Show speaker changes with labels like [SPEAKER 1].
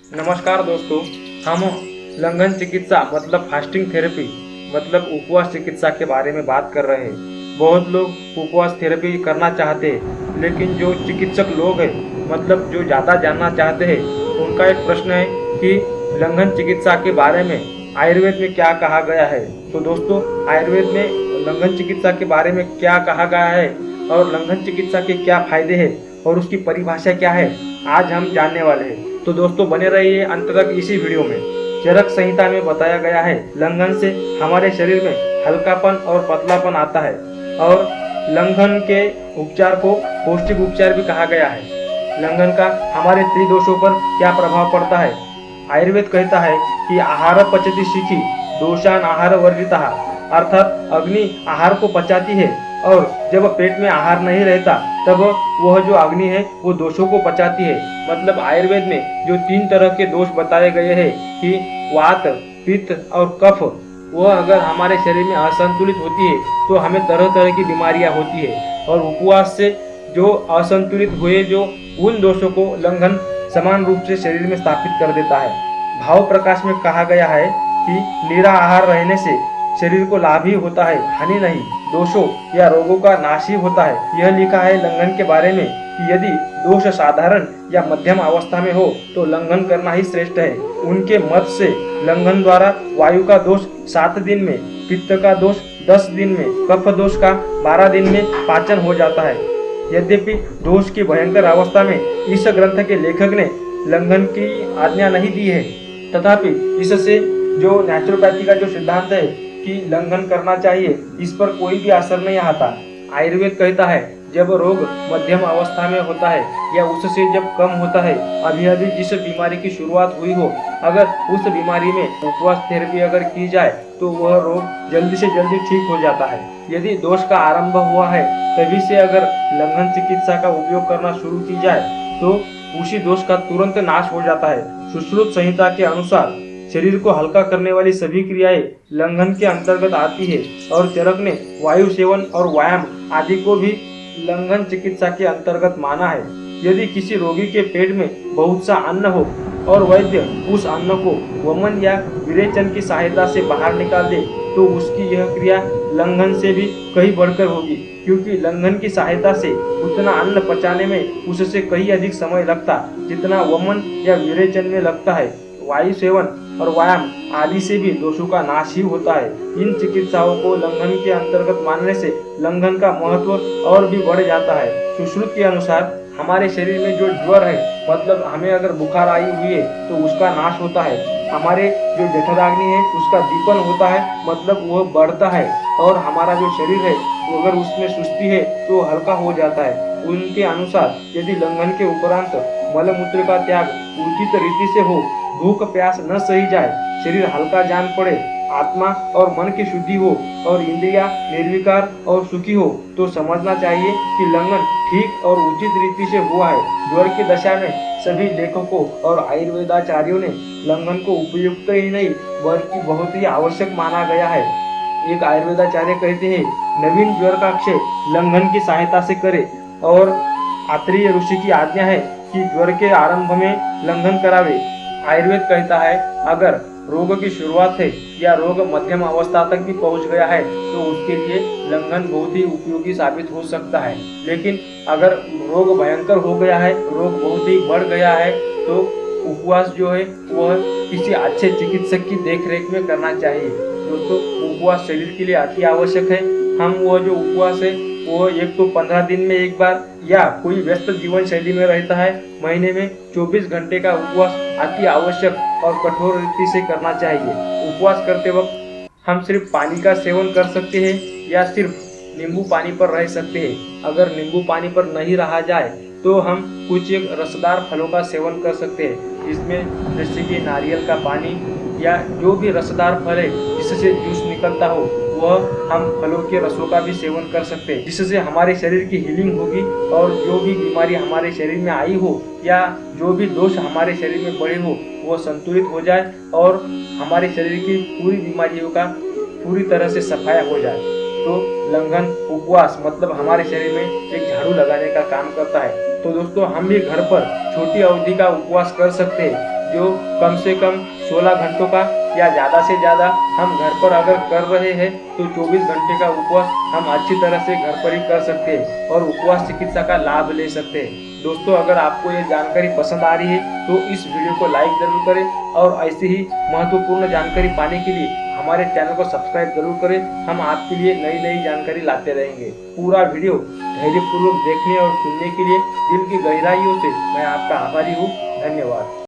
[SPEAKER 1] नमस्कार दोस्तों, हम लंघन चिकित्सा मतलब फास्टिंग थेरेपी मतलब उपवास चिकित्सा के बारे में बात कर रहे हैं। बहुत लोग उपवास थेरेपी करना चाहते हैं, लेकिन जो चिकित्सक लोग हैं मतलब जो ज़्यादा जानना चाहते हैं, उनका एक प्रश्न है कि लंघन चिकित्सा के बारे में आयुर्वेद में क्या कहा गया है। तो दोस्तों, आयुर्वेद में लंघन चिकित्सा के बारे में क्या कहा गया है और लंघन चिकित्सा के क्या फायदे हैं और उसकी परिभाषा क्या है, आज हम जानने वाले हैं। तो दोस्तों, बने रहिए अंत तक इसी वीडियो में। चरक संहिता में बताया गया है, लंघन से हमारे शरीर में हल्कापन और पतलापन आता है और लंघन के उपचार को पौष्टिक उपचार भी कहा गया है। लंघन का हमारे त्रिदोषों पर क्या प्रभाव पड़ता है। आयुर्वेद कहता है कि आहार पचति शिखी दोषान आहार वर्जिता, अर्थात अग्नि आहार को पचाती है और जब पेट में आहार नहीं रहता तब वह जो अग्नि है वो दोषों को पचाती है। मतलब आयुर्वेद में जो 3 तरह के दोष बताए गए हैं कि वात, पित्त और कफ, वह अगर हमारे शरीर में असंतुलित होती है तो हमें तरह तरह की बीमारियां होती है। और उपवास से जो असंतुलित हुए जो उन दोषों को लंघन समान रूप से शरीर में स्थापित कर देता है। भाव प्रकाश में कहा गया है कि निराहार रहने से शरीर को लाभ ही होता है, हानि नहीं। दोषों या रोगों का नाश ही होता है। यह लिखा है लंघन के बारे में कि यदि दोष साधारण या मध्यम अवस्था में हो तो लंघन करना ही श्रेष्ठ है। उनके मत से लंघन द्वारा वायु का दोष 7 दिन में, पित्त का दोष 10 दिन में, कफ दोष का 12 दिन में पाचन हो जाता है। यद्यपि दोष की भयंकर अवस्था में इस ग्रंथ के लेखक ने लंघन की आज्ञा नहीं दी है, तथापि इससे जो नेचुरोपैथी का जो सिद्धांत है कि लंघन करना चाहिए, इस पर कोई भी असर नहीं आता। आयुर्वेद कहता है जब रोग मध्यम अवस्था में होता है या उससे जब कम होता है, अभी अभी जिस बीमारी की शुरुआत हुई हो, अगर उस बीमारी में उपवास थेरेपी अगर की जाए तो वह रोग जल्दी से जल्दी ठीक हो जाता है। यदि दोष का आरंभ हुआ है तभी से अगर लंघन चिकित्सा का उपयोग करना शुरू की जाए तो उसी दोष का तुरंत नाश हो जाता है। सुश्रुत संहिता के अनुसार शरीर को हल्का करने वाली सभी क्रियाएं लंघन के अंतर्गत आती है और चरक ने वायु सेवन और व्यायाम आदि को भी लंघन चिकित्सा के अंतर्गत माना है। यदि किसी रोगी के पेट में बहुत सा अन्न हो और वैद्य उस अन्न को वमन या विरेचन की सहायता से बाहर निकाल दे तो उसकी यह क्रिया लंघन से भी कहीं बढ़कर होगी, क्योंकि लंघन की सहायता से उतना अन्न पचाने में उससे कहीं अधिक समय लगता जितना वमन या विरेचन में लगता है। वायु सेवन और व्यायाम आदि से भी दोषों का नाश ही होता है। इन चिकित्साओं को लंघन के अंतर्गत मानने से लंघन का महत्व और भी बढ़ जाता है। सुश्रुत के अनुसार हमारे शरीर में जो ज्वर है, मतलब हमें अगर बुखार आई हुई है तो उसका नाश होता है। हमारे जो जठराग्नि है उसका दीपन होता है, मतलब वह बढ़ता है। और हमारा जो शरीर है वो अगर उसमें सुस्ती है तो हल्का हो जाता है। उनके अनुसार यदि लंघन के उपरांत मलमूत्र का त्याग उचित रीति से हो, भूख प्यास न सही जाए, शरीर हल्का जान पड़े, आत्मा और मन की शुद्धि हो और इंद्रिया निर्विकार और सुखी हो, तो समझना चाहिए कि लंघन ठीक और उचित रीति से हुआ है। ज्वर की दशा में सभी लेखकों और आयुर्वेदाचार्यों ने लंघन को उपयुक्त ही नहीं बल्कि बहुत ही आवश्यक माना गया है। एक आयुर्वेदाचार्य कहते हैं, नवीन ज्वर का क्षय लंघन की सहायता से करे और आत्रेय ऋषि की आज्ञा है कि ज्वर के आरंभ में लंघन करावे। आयुर्वेद कहता है अगर रोग की शुरुआत है या रोग मध्यम अवस्था तक भी पहुंच गया है तो उसके लिए लंघन बहुत ही उपयोगी साबित हो सकता है। लेकिन अगर रोग भयंकर हो गया है, रोग बहुत ही बढ़ गया है, तो उपवास जो है वह किसी अच्छे चिकित्सक की देखरेख में करना चाहिए। दोस्तों, उपवास शरीर के लिए अति आवश्यक है। हम वह जो उपवास है वो एक तो 15 दिन में एक बार या कोई व्यस्त जीवन शैली में रहता है, महीने में 24 घंटे का उपवास अति आवश्यक और कठोर रीति से करना चाहिए। उपवास करते वक्त हम सिर्फ पानी का सेवन कर सकते हैं या सिर्फ नींबू पानी पर रह सकते हैं। अगर नींबू पानी पर नहीं रहा जाए तो हम कुछ एक रसदार फलों का सेवन कर सकते हैं, जिसमें जैसे कि नारियल का पानी या जो भी रसदार फल है जिससे जूस निकलता हो, वह हम फलों के रसों का भी सेवन कर सकते हैं, जिससे हमारे शरीर की हीलिंग होगी और जो भी बीमारी हमारे शरीर में आई हो या जो भी दोष हमारे शरीर में पड़े हो वो संतुलित हो जाए और हमारे शरीर की पूरी बीमारियों का पूरी तरह से सफाया हो जाए। तो लंघन उपवास मतलब हमारे शरीर में एक झाड़ू लगाने का काम करता है। तो दोस्तों, हम भी घर पर छोटी अवधि का उपवास कर सकते हैं। जो कम से कम 16 घंटों का या ज़्यादा से ज़्यादा हम घर पर अगर कर रहे हैं तो 24 घंटे का उपवास हम अच्छी तरह से घर पर ही कर सकते हैं और उपवास चिकित्सा का लाभ ले सकते हैं। दोस्तों, अगर आपको ये जानकारी पसंद आ रही है तो इस वीडियो को लाइक ज़रूर करें और ऐसी ही महत्वपूर्ण जानकारी पाने के लिए हमारे चैनल को सब्सक्राइब जरूर करें। हम आपके लिए नई नई जानकारी लाते रहेंगे। पूरा वीडियो धैर्यपूर्वक देखने और सुनने के लिए दिल की गहराइयों से मैं आपका आभारी हूँ। धन्यवाद।